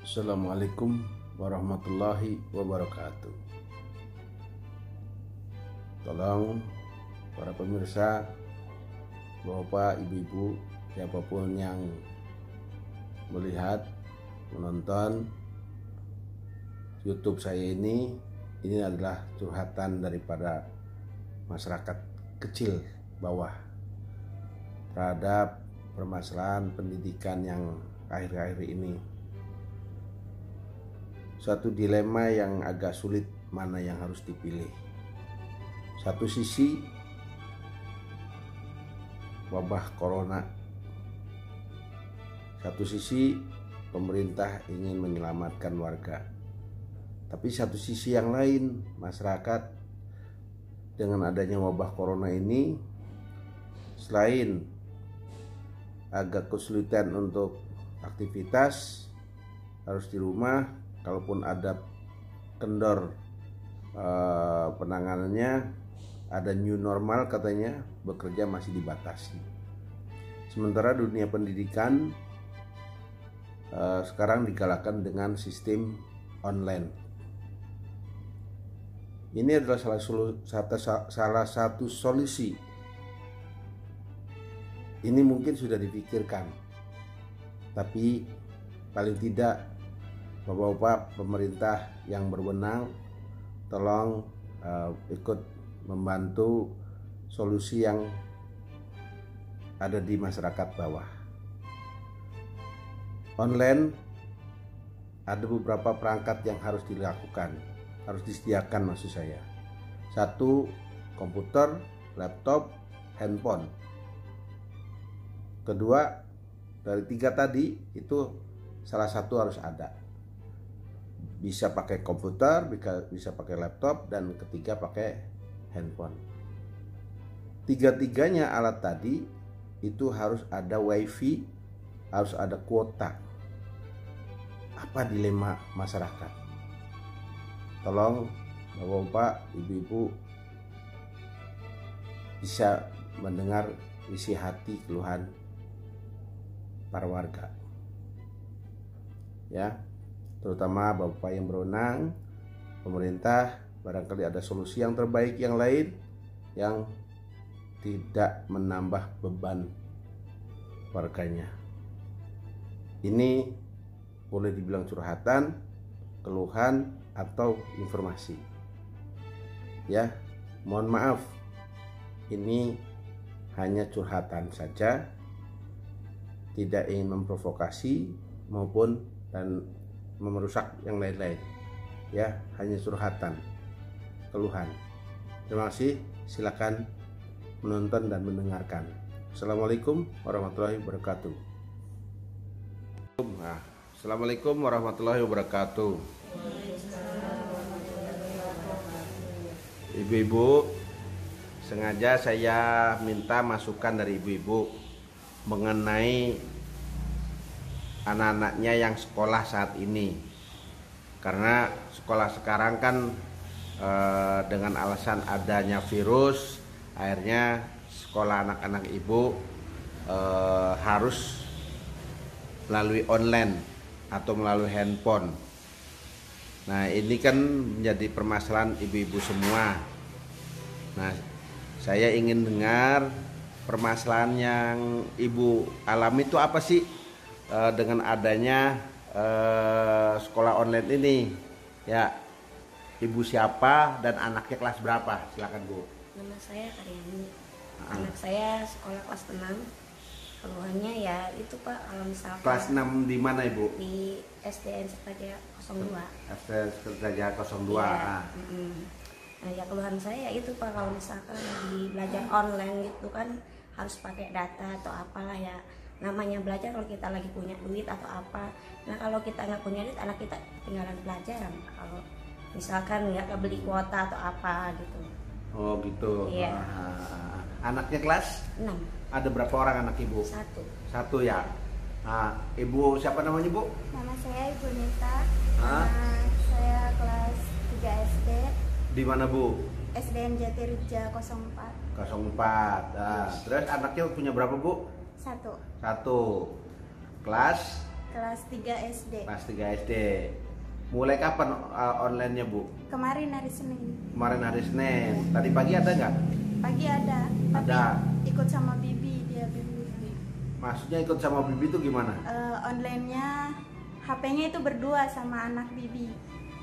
Assalamualaikum warahmatullahi wabarakatuh. Tolong para pemirsa, bapak, ibu-ibu, siapapun yang melihat, menonton YouTube saya ini adalah curhatan daripada masyarakat kecil bawah terhadap permasalahan pendidikan yang akhir-akhir ini. Suatu dilema yang agak sulit mana yang harus dipilih. Satu sisi wabah corona, satu sisi pemerintah ingin menyelamatkan warga. Tapi satu sisi yang lain, masyarakat dengan adanya wabah corona ini selain agak kesulitan untuk aktivitas, harus di rumah. Kalaupun ada kendor penanganannya, ada new normal katanya, bekerja masih dibatasi. Sementara dunia pendidikan sekarang digalakkan dengan sistem online. Ini adalah salah satu solusi. Ini mungkin sudah dipikirkan, tapi paling tidak Bapak-bapak pemerintah yang berwenang tolong ikut membantu solusi yang ada di masyarakat bawah. Online ada beberapa perangkat yang harus dilakukan, harus disediakan maksud saya. Satu, komputer, laptop, handphone. Kedua, dari tiga tadi itu salah satu harus ada. Bisa pakai komputer, bisa pakai laptop, dan ketiga pakai handphone. Tiga-tiganya alat tadi itu harus ada wifi, harus ada kuota. Apa dilema masyarakat? Tolong bapak-bapak, ibu-ibu bisa mendengar isi hati keluhan para warga. Ya, terutama bapak yang berwenang, pemerintah, barangkali ada solusi yang terbaik yang lain yang tidak menambah beban warganya. Ini boleh dibilang curhatan, keluhan, atau informasi. Ya, mohon maaf, ini hanya curhatan saja, tidak ingin memprovokasi maupun dan merusak yang lain-lain. Ya, hanya curhatan, keluhan. Terima kasih, silakan menonton dan mendengarkan. Assalamualaikum warahmatullahi wabarakatuh. Assalamualaikum warahmatullahi wabarakatuh. Ibu-ibu, sengaja saya minta masukan dari ibu-ibu mengenai anak-anaknya yang sekolah saat ini, karena sekolah sekarang kan dengan alasan adanya virus, akhirnya sekolah anak-anak ibu harus melalui online atau melalui handphone. Nah, ini kan menjadi permasalahan ibu-ibu semua. Nah, saya ingin dengar permasalahan yang ibu alami itu apa sih dengan adanya sekolah online ini. Ya, ibu siapa dan anaknya kelas berapa? Silakan Bu. Nama saya Karyani. Anak saya sekolah kelas 6. Keluhannya ya itu Pak, kalau misalkan Kelas 6 di mana Ibu? di SDN Sekerja 02. SDN Sekerja 02. Ya, nah ya keluhan saya itu Pak, kalau misalkan di belajar online gitu kan harus pakai data atau apalah ya. Namanya belajar kalau kita lagi punya duit atau apa. Nah kalau kita nggak punya duit, anak kita ketinggalan pelajaran. Kalau misalkan nggak kebeli kuota atau apa gitu. Oh gitu. Iya. Anaknya kelas 6. Ada berapa orang anak ibu? Satu ya. Ibu siapa namanya Bu? Nama saya Ibu Nita. Hah? Saya kelas 3 SD. Di mana Bu? SDN Jatirija 04. 04. Terus anaknya punya berapa Bu? Satu. Satu. Kelas kelas 3 SD. Kelas 3 SD. Mulai kapan online-nya, Bu? Kemarin hari Senin. Kemarin hari Senin. Tadi pagi ada nggak? Pagi ada. Tapi Ada. ikut sama Bibi, dia Bibi. Maksudnya ikut sama Bibi itu gimana? Online-nya HP-nya itu berdua sama anak Bibi.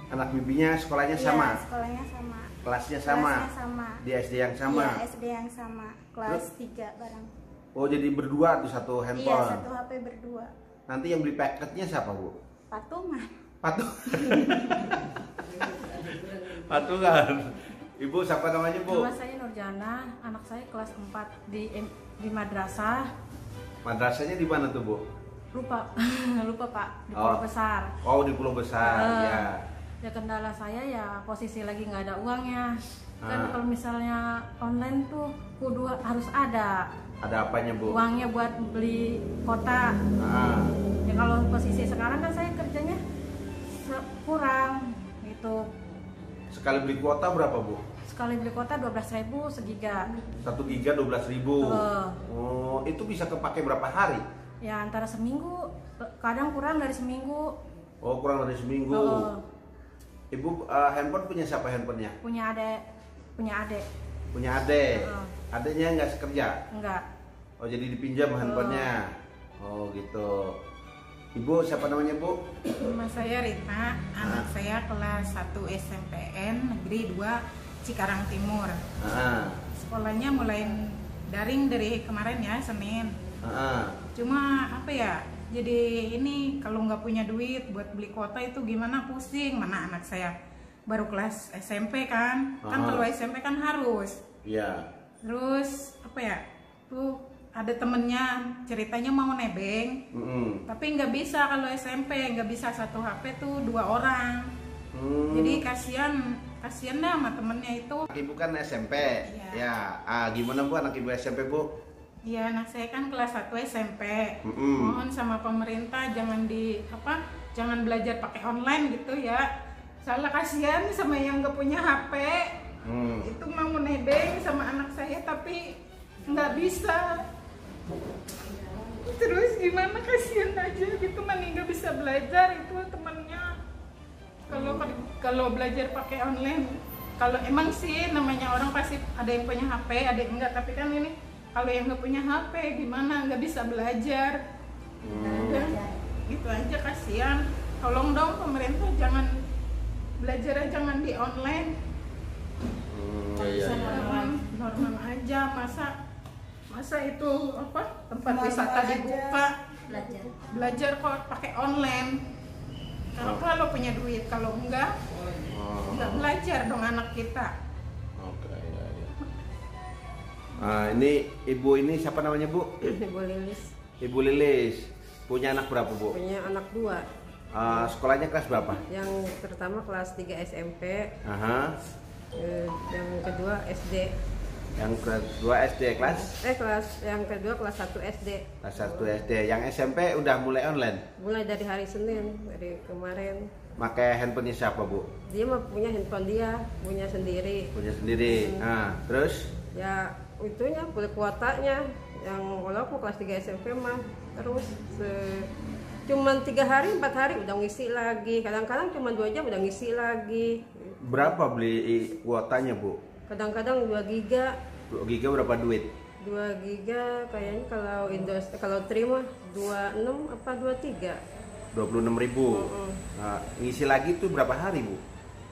Anak bibinya sekolahnya Iya, sama? sekolahnya sama. Kelasnya sama? Kelasnya sama. Di SD yang sama? Iya, SD yang sama. Kelas 3 bareng. Oh, jadi berdua tuh satu Iya, handphone? satu HP berdua. Nanti yang beli paketnya siapa, Bu? Patungan. Patungan. Ibu siapa namanya, Bu? Nama saya Nurjana, anak saya kelas 4 di madrasah. Madrasahnya di mana tuh, Bu? Lupa, lupa Pak, di Oh. Pulau Besar. Oh, di Pulau Besar, ya. Ya kendala saya ya posisi lagi nggak ada uangnya. Kan Ah. kalau misalnya online tuh kudu harus ada Ada apanya, Bu? uangnya buat beli kota. Ah. Ya kalau posisi sekarang kan saya kerjanya kurang gitu. Sekali beli kuota berapa, Bu? Sekali beli kota 12.000 segiga. 1 giga 12.000. Heeh. Oh, itu bisa kepake berapa hari? Ya antara seminggu, kadang kurang dari seminggu. Oh, kurang dari seminggu. Heeh. Ibu handphone punya siapa handphonenya? Punya adik. Punya adek. Heeh. Adeknya nggak sekerja? Enggak. Oh, jadi dipinjam handphonenya. Oh, gitu. Ibu siapa namanya, Bu? Nama saya Rita, anak saya kelas 1 SMPN Negeri 2 Cikarang Timur. Ah. Sekolahnya mulai daring dari kemarin ya, Senin. Ah. Cuma apa ya, jadi ini kalau nggak punya duit buat beli kuota itu gimana, pusing. Mana anak saya baru kelas SMP kan kalau SMP kan harus. Iya. Terus apa ya, tuh ada temennya ceritanya mau nebeng, tapi nggak bisa kalau SMP, nggak bisa satu HP tuh 2 orang. Jadi kasihan dah sama temennya itu. Anak ibu kan SMP. Iya. Ya. Gimana, Bu, anak ibu SMP, Bu? Iya, anak saya kan kelas 1 SMP. Mohon sama pemerintah jangan belajar pakai online gitu ya. Soalnya kasihan sama yang nggak punya HP. Itu mau nebeng sama anak saya tapi nggak bisa. Terus gimana, kasihan aja gitu, mani nggak bisa belajar itu temennya. Kalau belajar pakai online, kalau emang sih namanya orang pasti ada yang punya HP, ada yang enggak, tapi kan ini kalau yang nggak punya HP gimana, nggak bisa belajar. Udah, gitu aja, kasihan. Tolong dong pemerintah, jangan belajar jangan di online. Iya. Normal aja, masa itu tempat wisata dibuka, belajar kok pakai online. Kalau punya duit, kalau enggak belajar dong anak kita. Oke, ya. Ini ibu ini siapa namanya, Bu? Ibu Lilis. Ibu Lilis. Punya anak berapa, Bu? Punya anak 2. Sekolahnya kelas berapa? Yang pertama kelas 3 SMP. Aha. Yang kedua SD. Yang kedua SD Yang kedua kelas 1 SD. Kelas 1 SD. Yang SMP udah mulai online? Mulai dari hari Senin, dari kemarin. Pakai handphonenya siapa, Bu? Dia mah punya handphone dia, punya sendiri. Punya sendiri. Terus? Ya itunya beli kuotanya. Yang walaupun kelas 3 SMP mah terus cuman 3 hari 4 hari udah ngisi lagi. Kadang-kadang cuma 2 jam udah ngisi lagi. Berapa beli kuotanya, Bu? Kadang-kadang 2 giga. 2 giga berapa duit? 2 giga kayaknya kalau terima 26 apa 23. 26.000. Ngisi lagi tuh berapa hari, Bu?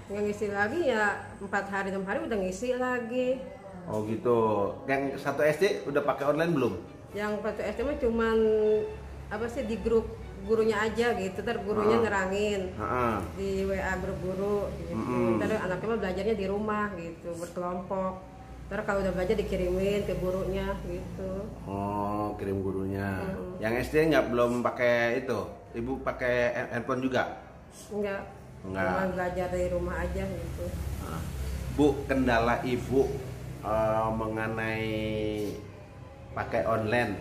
Yang ngisi lagi ya 4 hari 6 hari udah ngisi lagi. Oh gitu. Yang 1 SD udah pakai online belum? Yang 1 SD mah cuman di grup gurunya aja gitu, ntar gurunya nerangin di WA grup guru gitu. Ntar anaknya mah belajarnya di rumah gitu, berkelompok. Ntar kalau udah belajar dikirimin ke gurunya gitu. Oh, kirim gurunya. Yang SD belum pakai itu? Ibu pakai handphone juga? Enggak. Cuma belajar dari rumah aja gitu. Bu, kendala ibu mengenai pakai online,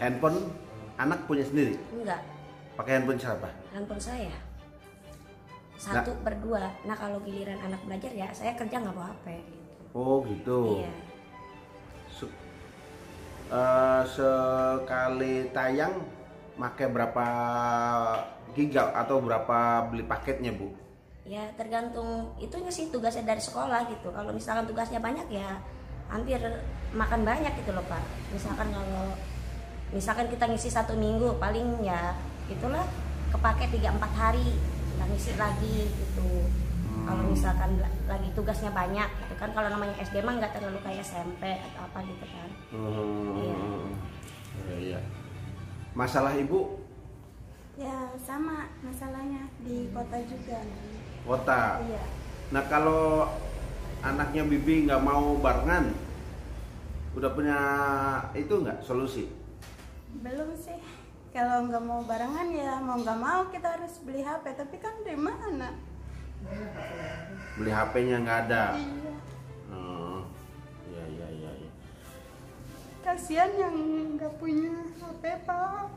handphone anak punya sendiri? Enggak. Pakai handphone siapa? Handphone saya. Satu berdua. Nah kalau giliran anak belajar ya saya kerja nggak bawa HP. Gitu. Oh gitu. Iya. Sekali tayang pakai berapa giga atau berapa beli paketnya Bu? Ya tergantung itunya sih, tugasnya dari sekolah gitu. Kalau misalkan tugasnya banyak ya hampir makan banyak gitu loh Pak. Misalkan kita ngisi 1 minggu paling ya itulah kepake 3-4 hari kita ngisi lagi gitu. Kalau misalkan lagi tugasnya banyak gitu kan, kalau namanya SD mah nggak terlalu kayak SMP atau apa gitu kan. Iya. Masalah Ibu? Ya sama masalahnya di kota juga. Kota. Iya. Nah kalau anaknya Bibi nggak mau barengan, udah punya itu nggak solusi? Belum sih. Kalau nggak mau barengan ya mau nggak mau kita harus beli HP. Tapi kan dari mana? Beli HP-nya nggak ada. Iya. Iya. Kasihan yang nggak punya HP Pak.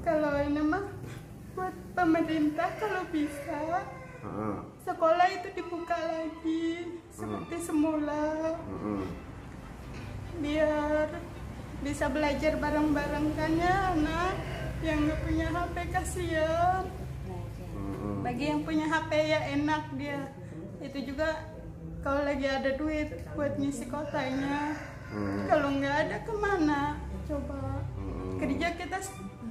Kalau ini mah buat pemerintah kalau bisa sekolah itu dibuka lagi seperti semula, biar bisa belajar bareng-bareng kan ya anak yang nggak punya HP. Kasihan. Bagi yang punya HP ya enak dia. Itu juga kalau lagi ada duit buat ngisi kotanya. Kalau nggak ada kemana? Coba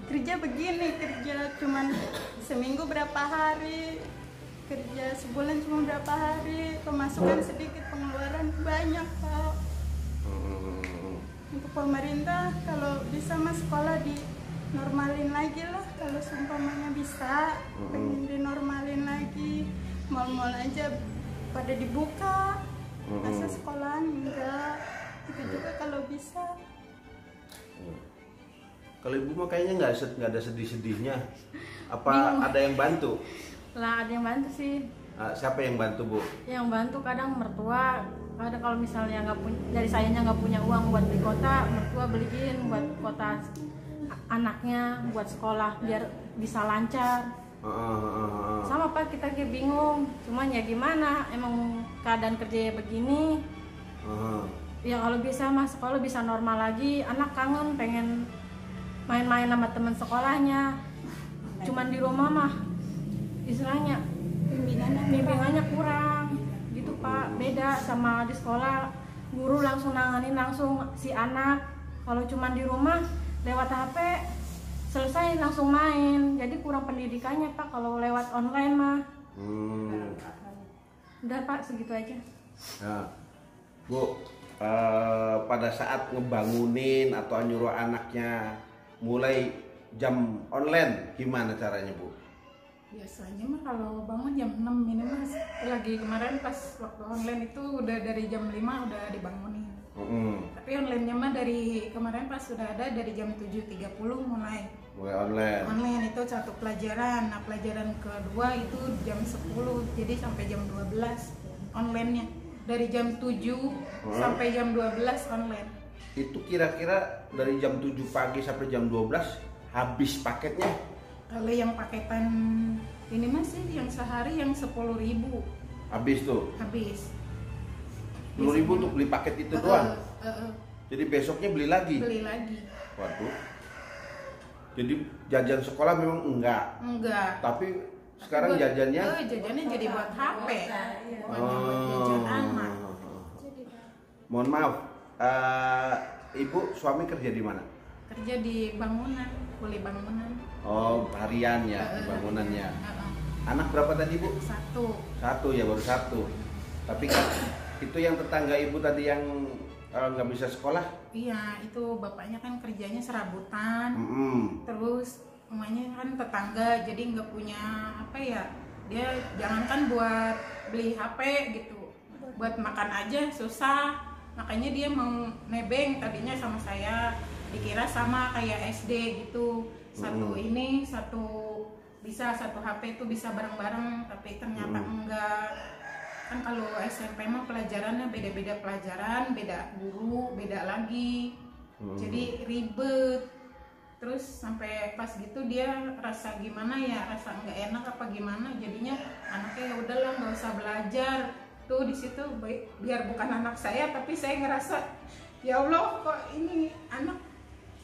kerja begini, kerja cuman seminggu berapa hari, kerja sebulan cuma berapa hari, pemasukan sedikit, pengeluaran banyak Pak. Untuk pemerintah kalau bisa mas sekolah dinormalin lagi lah, kalau seumpamanya bisa, pengen dinormalin lagi, mal-mal aja pada dibuka, masa sekolahan enggak, itu juga kalau bisa. Kalau Ibu mah kayaknya nggak ada sedih-sedihnya. Apa ada yang bantu? Lah ada yang bantu sih. Siapa yang bantu Bu? Yang bantu kadang mertua. Kadang kalau misalnya nggak punya, dari sayanya nggak punya uang buat beli kota, mertua beliin buat kota anaknya, buat sekolah biar bisa lancar. Sama Pak, kita kayak bingung. Cuman ya gimana? Emang keadaan kerjanya begini. Ya kalau bisa mas sekolah bisa normal lagi. Anak kangen pengen main-main sama teman sekolahnya. Cuman di rumah mah istilahnya bimbingannya kurang gitu Pak. Beda sama di sekolah, guru langsung nanganin langsung si anak. Kalau cuman di rumah lewat HP selesai langsung main, jadi kurang pendidikannya Pak kalau lewat online mah. Udah Pak, segitu aja. Nah, Bu, pada saat ngebangunin atau nyuruh anaknya mulai jam online, gimana caranya Bu? Biasanya mah kalau bangun jam 6 minimal. Lagi kemarin pas waktu online itu udah dari jam 5 udah dibangunin. Tapi online-nya mah dari kemarin pas sudah ada dari jam 7.30 mulai online. Online itu satu pelajaran. Nah pelajaran kedua itu jam 10, jadi sampai jam 12 online-nya. Dari jam 7 sampai jam 12 online. Itu kira-kira dari jam 7 pagi sampai jam 12 habis paketnya? Kalau yang paketan ini masih yang sehari yang 10.000 habis tuh? Habis. 10.000 untuk beli paket itu doang? Jadi besoknya beli lagi? Beli lagi. Waduh. Jadi jajan sekolah memang enggak? Enggak. Tapi sekarang jajannya? Jajannya jadi buat HP. Bukan buat jajan anak. Mohon maaf, Ibu suami kerja di mana? Kerja di bangunan, kuli bangunan. Oh, harian ya, di bangunannya. Anak berapa tadi Bu? Satu ya, baru satu. Tapi kan itu yang tetangga Ibu tadi yang nggak bisa sekolah? Iya, itu bapaknya kan kerjanya serabutan. Terus rumahnya kan tetangga, jadi nggak punya apa ya? Dia jangankan buat beli HP gitu, buat makan aja susah. Makanya dia mau nebeng tadinya sama saya, dikira sama kayak SD gitu. Satu ini, satu bisa satu HP itu bisa bareng-bareng, tapi ternyata enggak. Kan kalau SMP mah pelajarannya beda-beda pelajaran, beda guru, beda lagi. Jadi ribet. Terus sampai pas gitu dia rasa gimana ya, rasa nggak enak apa gimana, jadinya anaknya ya udahlah nggak usah belajar. Tuh di situ biar bukan anak saya, tapi saya ngerasa ya Allah kok ini anak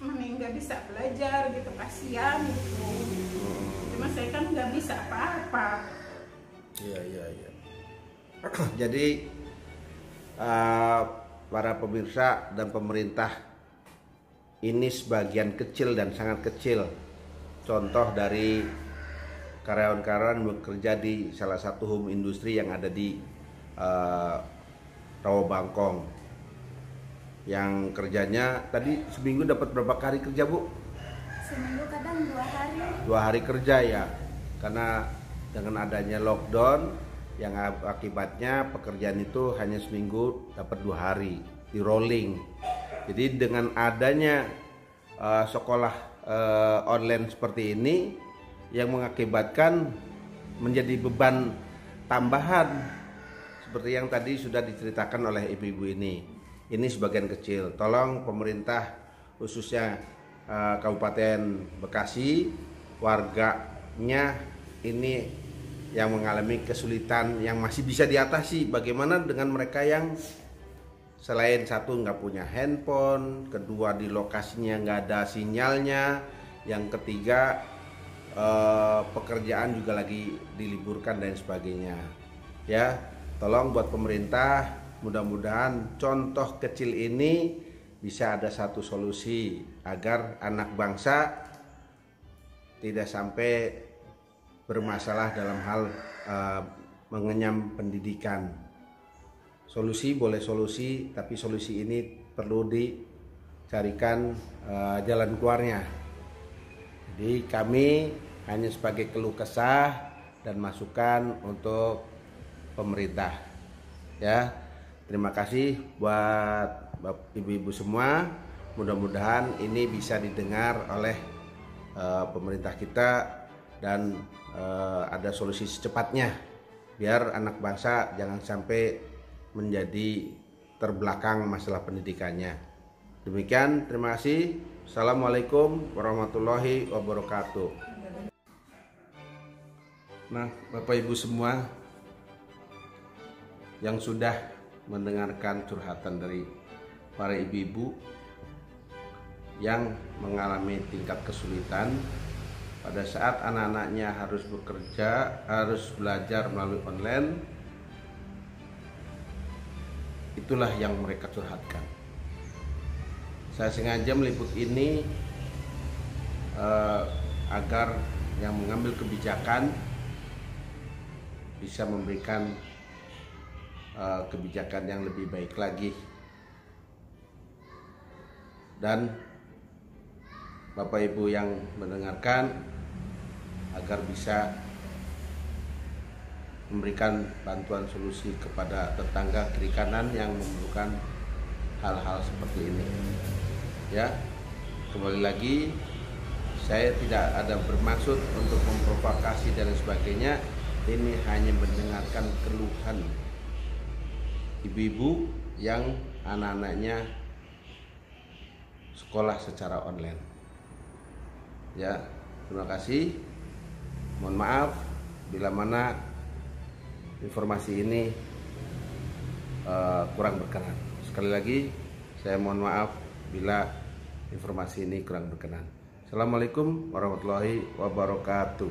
Mami nggak bisa belajar gitu, kasihan gitu. Cuma saya kan nggak bisa apa-apa. Iya. Jadi para pemirsa dan pemerintah, ini sebagian kecil dan sangat kecil contoh dari karyawan-karyawan bekerja di salah satu home industri yang ada di Rawabangkong, yang kerjanya tadi seminggu dapat berapa hari kerja, Bu? Seminggu kadang 2 hari. 2 hari kerja ya, karena dengan adanya lockdown yang akibatnya pekerjaan itu hanya seminggu dapat 2 hari di rolling. Jadi dengan adanya sekolah online seperti ini yang mengakibatkan menjadi beban tambahan seperti yang tadi sudah diceritakan oleh ibu-ibu ini. Ini sebagian kecil. Tolong pemerintah khususnya Kabupaten Bekasi, warganya ini yang mengalami kesulitan yang masih bisa diatasi. Bagaimana dengan mereka yang selain satu nggak punya handphone, kedua di lokasinya nggak ada sinyalnya, yang ketiga pekerjaan juga lagi diliburkan dan sebagainya. Ya, tolong buat pemerintah, mudah-mudahan contoh kecil ini bisa ada satu solusi agar anak bangsa tidak sampai bermasalah dalam hal mengenyam pendidikan. Solusi boleh solusi, tapi solusi ini perlu dicarikan jalan keluarnya. Jadi kami hanya sebagai keluh kesah dan masukan untuk pemerintah. Ya, terima kasih buat ibu-ibu semua. Mudah-mudahan ini bisa didengar oleh pemerintah kita dan ada solusi secepatnya biar anak bangsa jangan sampai menjadi terbelakang masalah pendidikannya. Demikian, terima kasih. Assalamualaikum warahmatullahi wabarakatuh. Nah, Bapak Ibu semua yang sudah mendengarkan curhatan dari para ibu-ibu yang mengalami tingkat kesulitan pada saat anak-anaknya harus bekerja, harus belajar melalui online, itulah yang mereka curhatkan. Saya sengaja meliput ini agar yang mengambil kebijakan bisa memberikan kebijakan yang lebih baik lagi. Dan Bapak Ibu yang mendengarkan agar bisa memberikan bantuan solusi kepada tetangga kiri kanan yang memerlukan hal-hal seperti ini. Ya, kembali lagi, saya tidak ada bermaksud untuk memprovokasi dan sebagainya. Ini hanya mendengarkan keluhan ibu-ibu yang anak-anaknya sekolah secara online. Ya, terima kasih. Mohon maaf bila mana informasi ini kurang berkenan. Sekali lagi, saya mohon maaf bila informasi ini kurang berkenan. Assalamualaikum warahmatullahi wabarakatuh.